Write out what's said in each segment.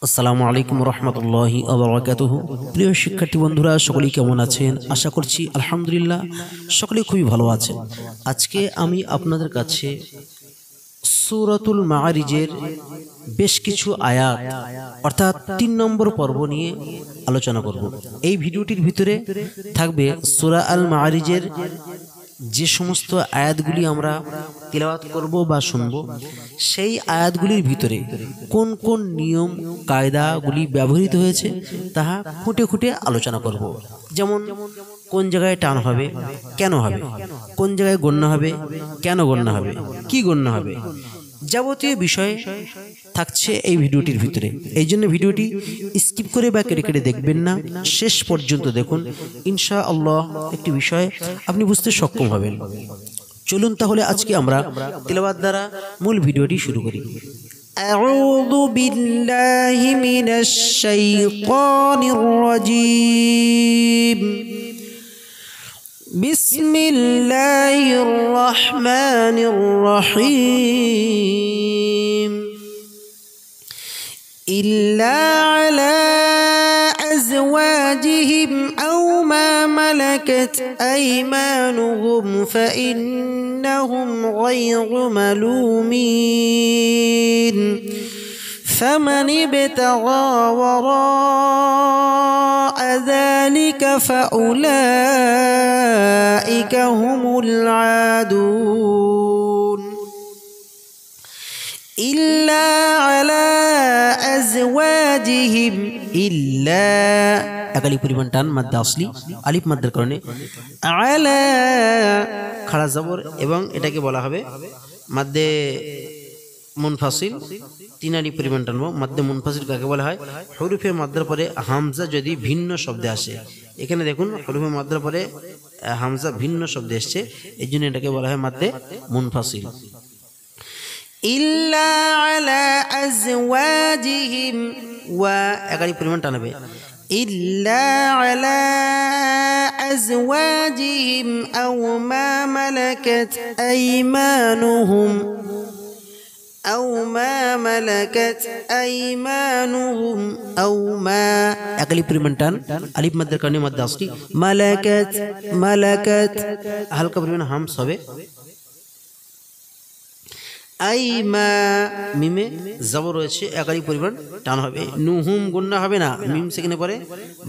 আসসালামু আলাইকুম রহমতুল্লাহি ওয়া বারাকাতুহু। প্রিয় শিক্ষার্থী বন্ধুরা, সকলেই কেমন আছেন? আশা করছি আলহামদুলিল্লাহ সকলেই খুবই ভালো আছেন। আজকে আমি আপনাদের কাছে সূরাতুল মাআরিজের বেশ কিছু আয়াত অর্থাৎ ৩ নম্বর পর্ব নিয়ে আলোচনা করব। এই ভিডিওটির ভিতরে থাকবে সূরা আল মাআরিজের যে সমস্ত আয়াতগুলি আমরা তিলাওয়াত করব বা শুনব, সেই আয়াতগুলির ভিতরে কোন কোন নিয়ম কায়দাগুলি ব্যবহৃত হয়েছে তাহা খুঁটে খুঁটে আলোচনা করব। যেমন কোন জায়গায় টান হবে, কেন হবে, কোন জায়গায় গণ্য হবে, কেন গণ্য হবে, কি গণ্য হবে, যাবতীয় বিষয় থাকছে এই ভিডিওটির ভিতরে। এই জন্য ভিডিওটি স্কিপ করে বা কেটে কেটে দেখবেন না, শেষ পর্যন্ত দেখুন। ইনশাআল্লাহ একটি বিষয় আপনি বুঝতে সক্ষম হবেন। চলুন তাহলে আজকে আমরা তিলাওয়াত দ্বারা মূল ভিডিওটি শুরু করি। আউযু বিল্লাহি মিনাশ শাইতানির রাজীম। বিসমিল্লাহির রহমানির রহিম। ইল্লা আলা আজওয়াজিহিম আও মা মালাকাত আইমানুহুম ফাইন্নাহুম গায়রু মালুমিন فمن ابتغى وراء ذلك فأولئك هم العادون إلا على أزواجهم إلا أقل পরিমাণ টান মাদ্দা আসলি আলিফ মাদ্দার কারণে আলা খাড়া জবর, এবং এটাকে বলা হবে মাদ্দে মুনফাসিল। তিনারি পরিমাণ টানবো। মাদ্দে মুনফাসিল কাকে বলা হয়? হরুফে মাদ্দার পরে হামজা যদি ভিন্ন শব্দে আসে। এখানে দেখুন হরুফে মাদ্দার পরে হামজা ভিন্ন শব্দে এসছে, এই জন্য এটাকে বলা হয় মাদ্দে মুনফাসিল। ইল্লা আলা আজওয়াজিহিম ওয়া একারি পরিমাণ টানবে। ইল্লা আলা আজওয়াজিহিম আও মা মালাকাত আইমানুহুম أو ما ملكت أيمانهم أو ما أقلي بريمنتان ألف مدر كرني مد أصلي ملكت هلك بريمن هم سبب আইমা মিমে জবর রয়েছে, একারি পরিমাণ টান হবে। নুহুম গুন্না হবে না, মিম সেখানে পরে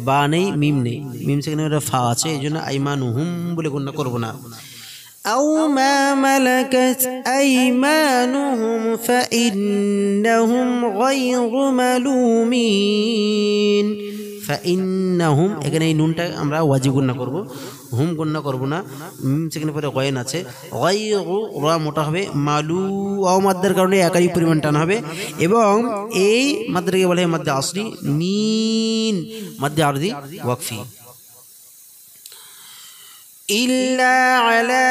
বা নেই, মিম নেই, মিম সেখানে ফা আছে, এই জন্য আইমা নুহুম বলে গুন্না করব না। أو ما ملكت أيمانهم فإنهم غير ملومين فإنهم এখানে এই নুনটা আমরা ওয়াজিব গুণনা করব, হুম গুণনা করব না। সেখানে পরে গয়েন আছে, গায়রু রা মোটা হবে, মালু ওয়াও মাদ্দার কারণে একারি পরিমাণ টান হবে, এবং এই মাদ্দাকে বলা হয় মাদ্দে আসলি মিন মাদ্দে আরদি ওয়াকফি। إلا على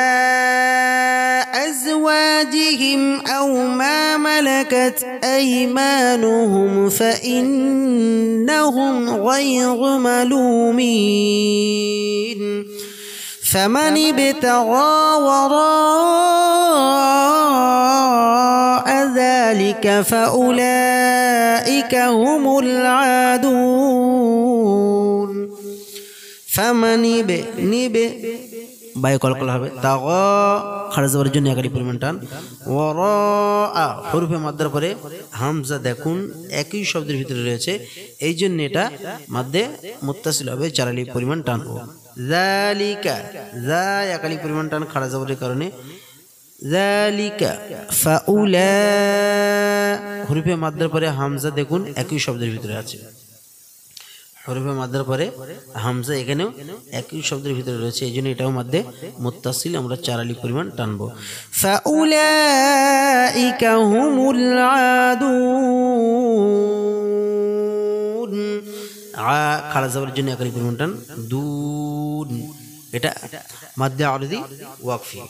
أزواجهم أو ما ملكت أيمانهم فإنهم غير ملومين فمن ابتغى وراء ذلك فأولئك هم العادون ফামানি বে নিবে বাই কলকল হবে, তাগা খাড়া জবরের জন্য একারি পরিমাণ টান। ওয়ারা হরফে মাদ্দার পরে হামজা দেখুন একই শব্দের ভিতরে রয়েছে, এই জন্য এটা মাদ্দে মুত্তাসিল হবে, চারালি পরিমাণ টান। ও যালিকা যা একালি পরিমাণ টান খাড়া জবরের কারণে। যালিকা ফাউলা হরফে মাদ্দার পরে হামজা দেখুন একই শব্দের ভিতরে আছে, হরফে মাদ্দার পরে হামজা এখানেও একই শব্দের ভিতরে রয়েছে, এই জন্য এটাও মাদ্দে মুত্তাসিল, আমরা চারালি পরিমাণ টানবো। ফাউলাইকা হুমুল আদুন আ খাড়া জবরের জন্য একালি পরিমাণ টান, দুন এটা মাদ্দে আরদি ওয়াকফি।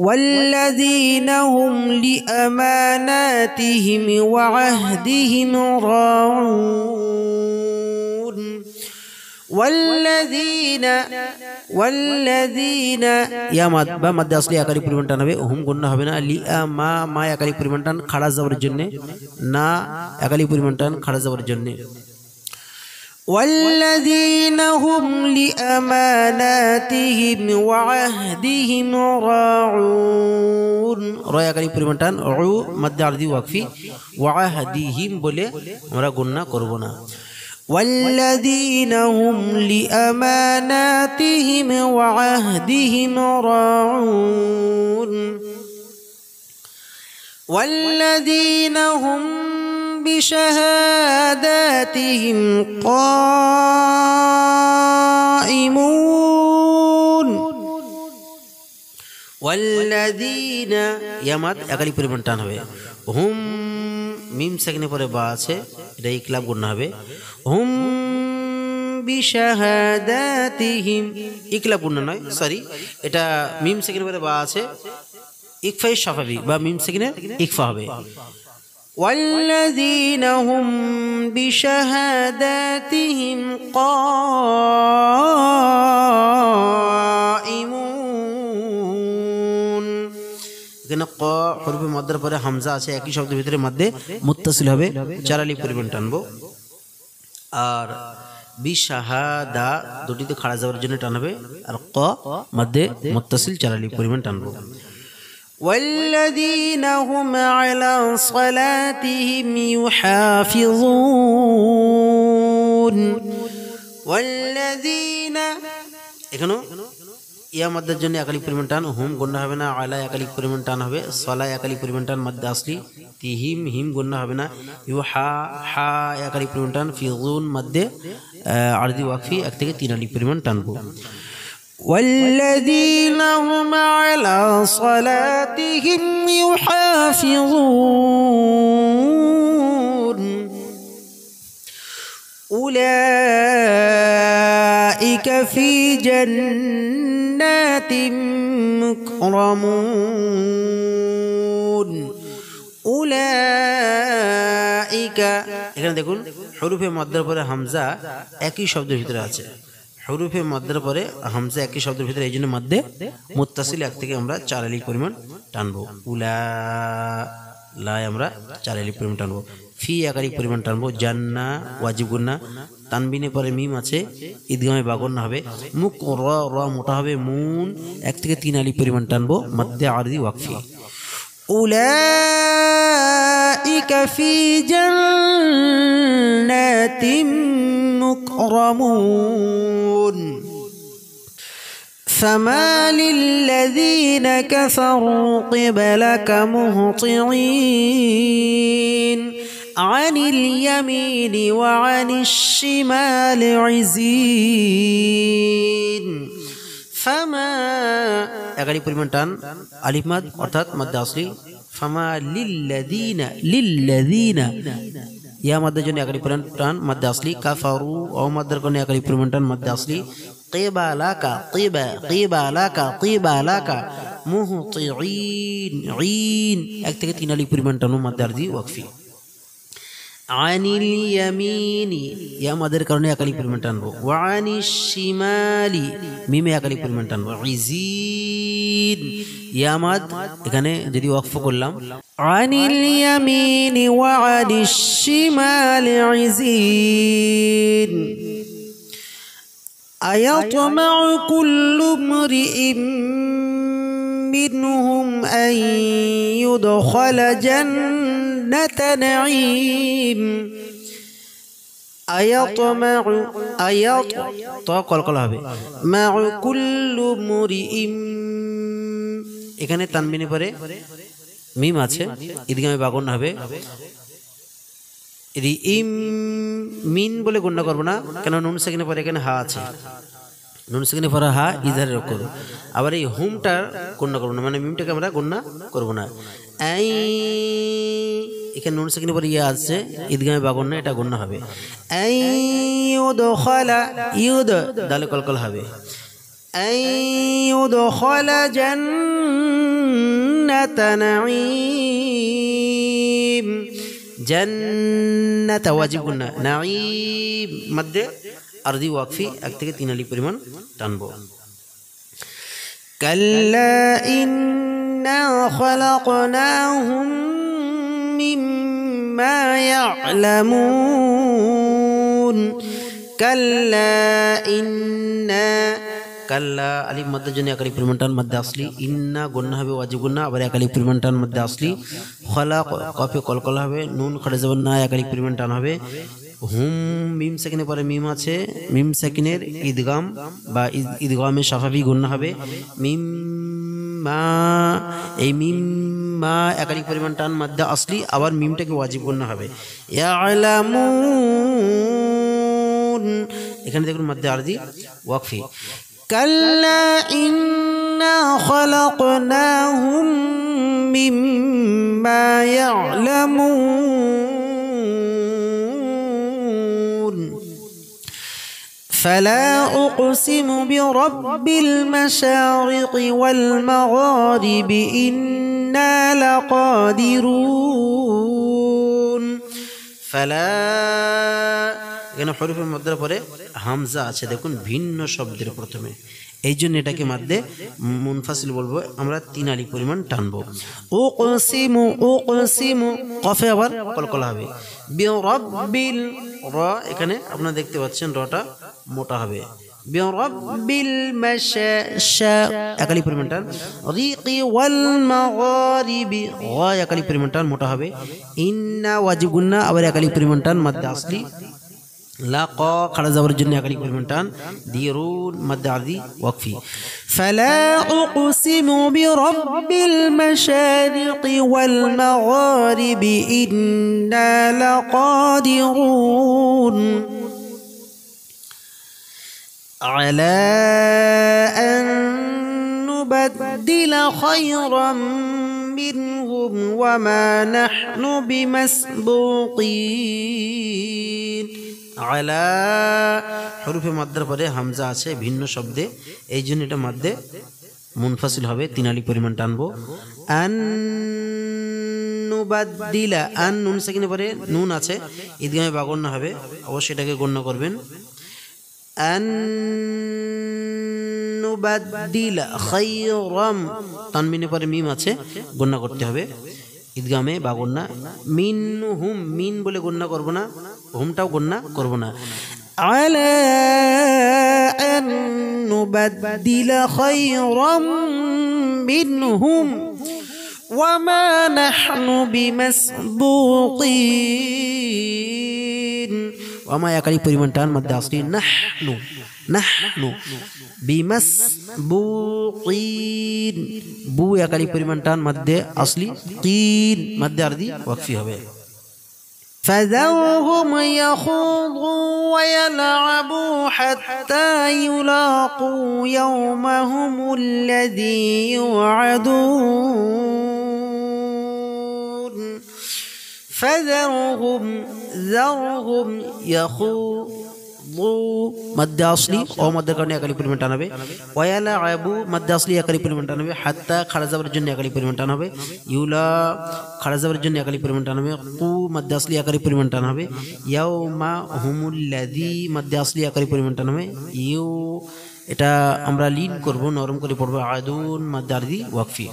والذين هم لأماناتهم وعهدهم راعون ওয়াল্লাযীনা ইয়া মাদ বা মাদ্দে আসলি আকারি পরিমাণ টান হবে, হুম গুণনা হবে না। লিআ মা মা আকারি পরিমাণ টান খাড়া যাবার জন্য, না আকারি পরিমাণ টান খাড়া যাবার জন্য। والذين هم لأماناتهم وعهدهم راعون رأي আকারি পরিমাণ টান উ মাদ্দে আরদি ওয়াকফি ওয়াহদিহিম বলে আমরা গণনা করব না। والذين هم لأماناتهم وعهدهم راعون والذين هم بشهاداتهم قائمون والذين ইয়ামাত একালি পরিমাণ টান হবে, হুম মিম সেকেন্ডে পরে বা আছে, এটা ইকলাব গুণ হবে। হুম বিশাহাদাতিহিম ইকলাব গুণ নয়, সরি, এটা মিম সেকেন্ডে পরে বা আছে, ইকফাই শাফাবি বা মিম সেকেন্ডে ইকফা হবে। والذين هم بشهاداتهم قائمون এখানে ক হরফে মদ্দার পরে হামজা আছে, একই শব্দের ভিতরে মধ্যে মুত্তাসিল হবে, চার আলিফ পরিমাণ টানবো। আর বিশাহাদা দুটিতে খাড়া যাওয়ার জন্য টান হবে, আর ক মধ্যে মুত্তাসিল চার আলিফ পরিমাণ টানবো। والذين هم على صلاتهم يحافظون والذين এখানে ইয়া মাদ্দার জন্য একালি পরিমাণ টান, হুম গুণনা হবে না, আলা একালি পরিমাণ টান হবে, সলা একালি পরিমাণ টান মাদ্দে আসলি, তিহিম হিম গুণনা হবে না, ইউহা হা একালি পরিমাণ টান, ফিজুন মাদ্দে আরদি ওয়াকফি এক থেকে তিন আলিফ পরিমাণ টানবো। والذين هم على صلاتهم يحافظون أولئك في جنات مكرمون أولئك এখানে দেখুন হরফে মদ্দার পরে হামজা একই শব্দের ভিতরে আছে, হরফে মদ্দার পরে হামজা একই শব্দের ভিতরে, এই জন্য মধ্যে মুত্তাসিল এক থেকে আমরা চার আলিফ পরিমাণ টানবো। উলা লাই আমরা চার আলিফ পরিমাণ টানবো, ফি এক আলিফ পরিমাণ টানবো, জান্না ওয়াজিব গুন্না, তানবিনে পরে মিম আছে, ঈদগামে বা গুন্না হবে, মুক র র মোটা হবে, মুন এক থেকে তিন আলিফ পরিমাণ টানবো, মধ্যে আরদি ওয়াকফি। উলাইকা ফি জান্নাতিম مكرمون فما للذين كفروا قبلك مهطعين عن اليمين وعن الشمال عزين فما এগারি পরিমাণ টান আলিফ মাদ অর্থাৎ মাদ্দে আসলি, ফামা লিল্লাযীনা ইয়া মাদ্দার জন্য একালি পরিমাণ টান মাদ্দে আসলি, কাফারু ও মাদ্দার জন্য একালি পরিমাণ টান মাদ্দে আসলি, কিবালাকা কিবালাকা মুহতিঈন ঈন এক থেকে তিন আলিফ পরিমাণ টান মাদ্দে আরদি ওয়াকফি। আনিল ইয়ামিনি ইয়া মাদের কারণে একালি পরিমাণ টানবো, ওয়া আনিশ শিমালি মিমে একালি পরিমাণ টানবো, ইজিন ইয়া মাদ এখানে যদি ওয়াকফ করলাম, আনিল ইয়ামিনি ওয়া আনিশ শিমালি ইজিন আয়াতমাউ কুল্লু মরিইম মিনহুম আন ইউদখালা জান্নাতা নাঈম আয়াত তো কলকলা হবে, মাউ কুল্লু মরিইম এখানে তানবিনে পরে মিম আছে, ঈদগামে বা গুন্না হবে, রিইম মিন বলে গণ্য করবো না, কেন নুন সেকেন্ডে পরে এখানে হা আছে, নুন সেকেন্ডে পরে হা ইজারে রোগ করবো। আবার এই হুমটা গণ্য করবো না, মানে মিমটাকে আমরা গণ্য করবো না। এই এখানে নুন সেকেন্ডে পরে ইয়া আছে, ঈদগামে বা গণ্য, এটা গণ্য হবে। এই ইউদখালা ইউদ দালে কলকল হবে, এই ইউদখালা জান্নাতা নাঈম জান্নাত ওয়াজিব গুন্না, নাঈম মধ্যে আরদি ওয়াকফি 1 থেকে 3 আলিফ পরিমাণ টানবো। কাল্লা ইন্না খলাকনাহুম মিম্মা ইয়ালামুন। কাল্লা ইন্না, কাল্লা আলিফ মধ্যে জন্য 1 আলিফ পরিমাণ টান মধ্যে আসলি, ইন্না গুন্না হবে ওয়াজিব গুন্না, আবার 1 আলিফ পরিমাণ টান মধ্যে আসলি, খলাক কফে কলকল হবে, নুন খড়ে যাবেন না 1 আলিফ পরিমাণ টান হবে, হুম মিম সেকেন্ডের পরে মিম আছে, মিম সেকেন্ডের ঈদগাম বা ঈদগামে স্বাভাবিক গুন্না হবে, মিম মা, এই মিম মা 1 আলিফ পরিমাণ টান মধ্যে আসলি, আবার মিমটাকে ওয়াজিব গুন্না হবে, ইয়ালামুন। এখানে দেখুন মধ্যে আরদি ওয়াকফি। কাল্লা ইন্না খলাকনাহুম মিম্মা ইয়ালামুন। ফালা উকসিমু বিরব্বিল মাশারিকি ওয়াল মাগারিবি ইন্না লাকাদিরুন। ফালা, এখানে হরফের মধ্যে পরে হামজা আছে, দেখুন ভিন্ন শব্দের প্রথমে, এই জন্য এটাকে মাদ্দে মুনফাসিল বলবো আমরা, 3 আলিফ পরিমাণ টানবো। উকসিমু, উকসিমু কফে আবার কলকলা হবে, বিরব্বিল র, এখানে আপনারা দেখতে পাচ্ছেন রটা মোটা হবে, বিরব্বিল মাশা 1 আলিফ পরিমাণ টান, রিকি ওয়াল মাগারিবি 1 আলিফ পরিমাণ টান মোটা হবে, ইন্না ওয়াজিব গুন্না, আবার 1 আলিফ পরিমাণ টান মধ্যে আসলি, লাকা খাড়া যাওয়ার জন্য 1 আলিফ পরিমাণ টান, দিরুন মধ্যে আরদি ওয়াকফি। ফালা উকসিমু বিরব্বিল মাশারিকি ওয়াল মাগারিবি ইন্না লাকাদিরুন আলা আন নুবাদদিলা খায়রাম মিনহুম ওয়া মা নাহনু বিমাসবুকিন। আলা হরফে মাদ্দার পরে হামজা আছে ভিন্ন শব্দে, এই জন্য এটা মাদ্দে মুনফাসিল হবে, 3 আলিফ পরিমাণ টানবো। আন নুবাদদিলা, আন নুন সেকেন্ডের পরে নুন আছে, ঈদগামে বা গণ্য হবে, অবশ্যই এটাকে গণ্য করবেন। আন নুবাদদিলা খায়রাম, তানবিনের পরে মিম আছে, গণ্য করতে হবে ঈদগামে বা গণ্যা। মিনহুম, মিন বলে গণ্য করব না, হুমটাও গণ্য করব না। আলা আন নুবাদদিলা খায়রাম মিনহুম ওয়া মা নাহনু বিমাসবুকিন। ওয়া মা 1 আলিফ পরিমাণ টান মধ্যে আসলি, নাহনু, নাহনু বিমাসবুকিন, বু 1 আলিফ পরিমাণ টান মধ্যে আসলি, কিন মধ্যে আরদি ওয়াকফি হবে। فذرهم يخوضوا ويلعبوا حتى يلاقوا يومهم الذي يوعدون। فذرهم، ذرهم يخوضوا مد اصلي او مد কারণে 1 আলিফ পরিমাণ টান হবে, ওয়ালাআবু মদ আসলি 1 আলিফ পরিমাণ টান হবে, হাত্তা খাড়া যাওয়ার জন্য 1 আলিফ পরিমাণ টান হবে, ইউলা খাড়া যাওয়ার জন্য 1 আলিফ পরিমাণ টান হবে, কু মদ আসলি 1 আলিফ পরিমাণ টান হবে, ইয়াউমা হুমুল্লাযী মদ আসলি 1 আলিফ পরিমাণ টান হবে, ইউ, এটা আমরা লিন করব, নরম করে পড়ব, আদুন মদ আরদি ওয়াকফি।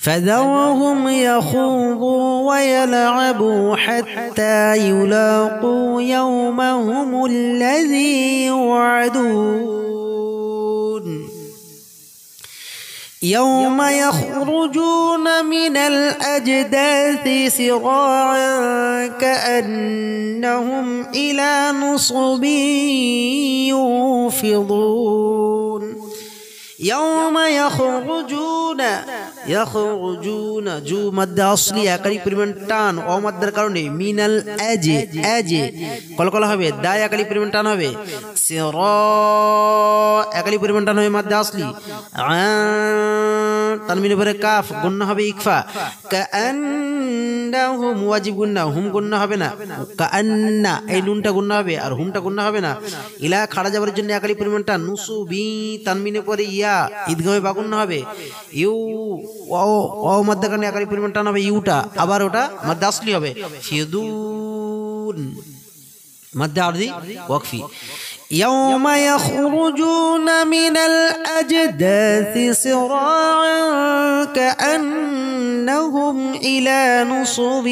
فذرهم يخوضوا ويلعبوا حتى يلاقوا يومهم الذي يوعدون يوم يخرجون من الأجداث سراعا كأنهم إلى نصب يوفضون يوم يخرجون يخرجون جو مد اصلي 1 আলিফ পরিমাণ টান ও মাদ্দার কারণে মিনাল আজে আজে কলকলা হবে, দা 1 আলিফ পরিমাণ টান হবে, সিরা 1 আলিফ পরিমাণ টান হবে মদ আসলি, তানবিনের পরে কাফ গুন্না হবে ইকফা, কাআন্নাহুম ওয়াজিব গুন্না, হুম গুন্না হবে না, কাআন্না এই নুনটা গুন্না হবে আর হুমটা গুন্না হবে না, ইলা খাড়া যাবার জন্য 1 আলিফ পরিমাণ টান, নুসুবি তানবিনের পরে ইয়া ঈদগামে বা গুন্না হবে, ইউ ও মধ্যে কারণে 1 আলিফ পরিমাণ টান হবে, ইউটা আবার ওটা মদ আসলি হবে, ফিদুন مد عرضي وقفي. يوم يخرجون من الأجداث سراعا كأنهم إلى نصب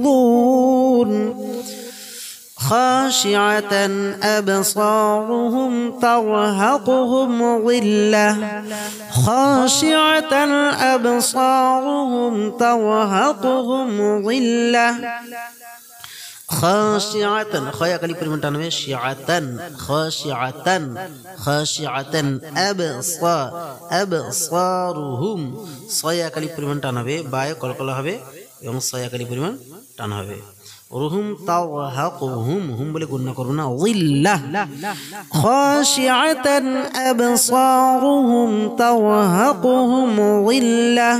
يوفضون خاشعة أبصارهم ترهقهم ظلة خاشعة أبصارهم ترهقهم ظلة خاشعة خيا كلي بريمان تانوي شعة خاشعة أبصارهم صيا كلي بريمان تانوي باي كل هبه يوم صيا كلي بريمان تانوي رهم ترهقهم هم بلي قلنا كرنا ظلة خاشعة أبصارهم ترهقهم ظلة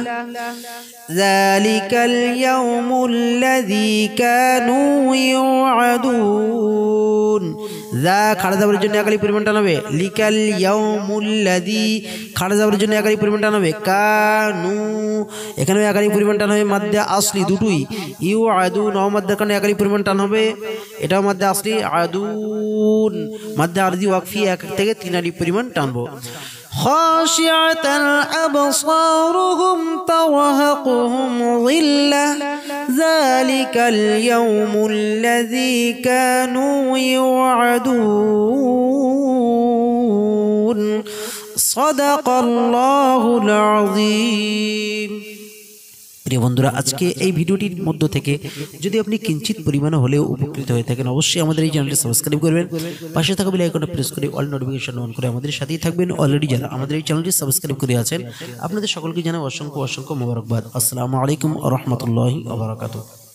ذلك اليوم الذي كانوا يوعدون ذا خالد زبر جن اگلی پریمان টানবে লিকাল ইয়াউমুল্লাযী খাড়া জবরের জন্য একালি পরিমাণ টানবে কানু এখানে একালি পরিমাণ টান হবে মাদ্দে আসলি দুটোই ইউআদুন ও মাদ্দে কানে একালি পরিমাণ টান হবে এটাও মাদ্দে আসলি আদুন মাদ্দে আরজি ওয়াকফি এক থেকে তিন আলি পরিমাণ টানবো خاشعة أبصارهم ترهقهم ظلة ذلك اليوم الذي كانوا يوعدون صدق الله العظيم প্রিয় বন্ধুরা আজকে এই ভিডিওটির মধ্য থেকে যদি আপনি কিঞ্চিত পরিমাণে হলেও উপকৃত হয়ে থাকেন অবশ্যই আমাদের এই চ্যানেলটি সাবস্ক্রাইব করবেন পাশে থাকা বেল আইকনটা প্রেস করে অল নোটিফিকেশন অন করে আমাদের সাথেই থাকবেন অলরেডি যারা আমাদের এই চ্যানেলটি সাবস্ক্রাইব করে আছেন আপনাদের সকলকে জানাই অসংখ্য মোবারকবাদ আসসালামু আলাইকুম ওয়া রাহমাতুল্লাহি ওয়া বারাকাতুহু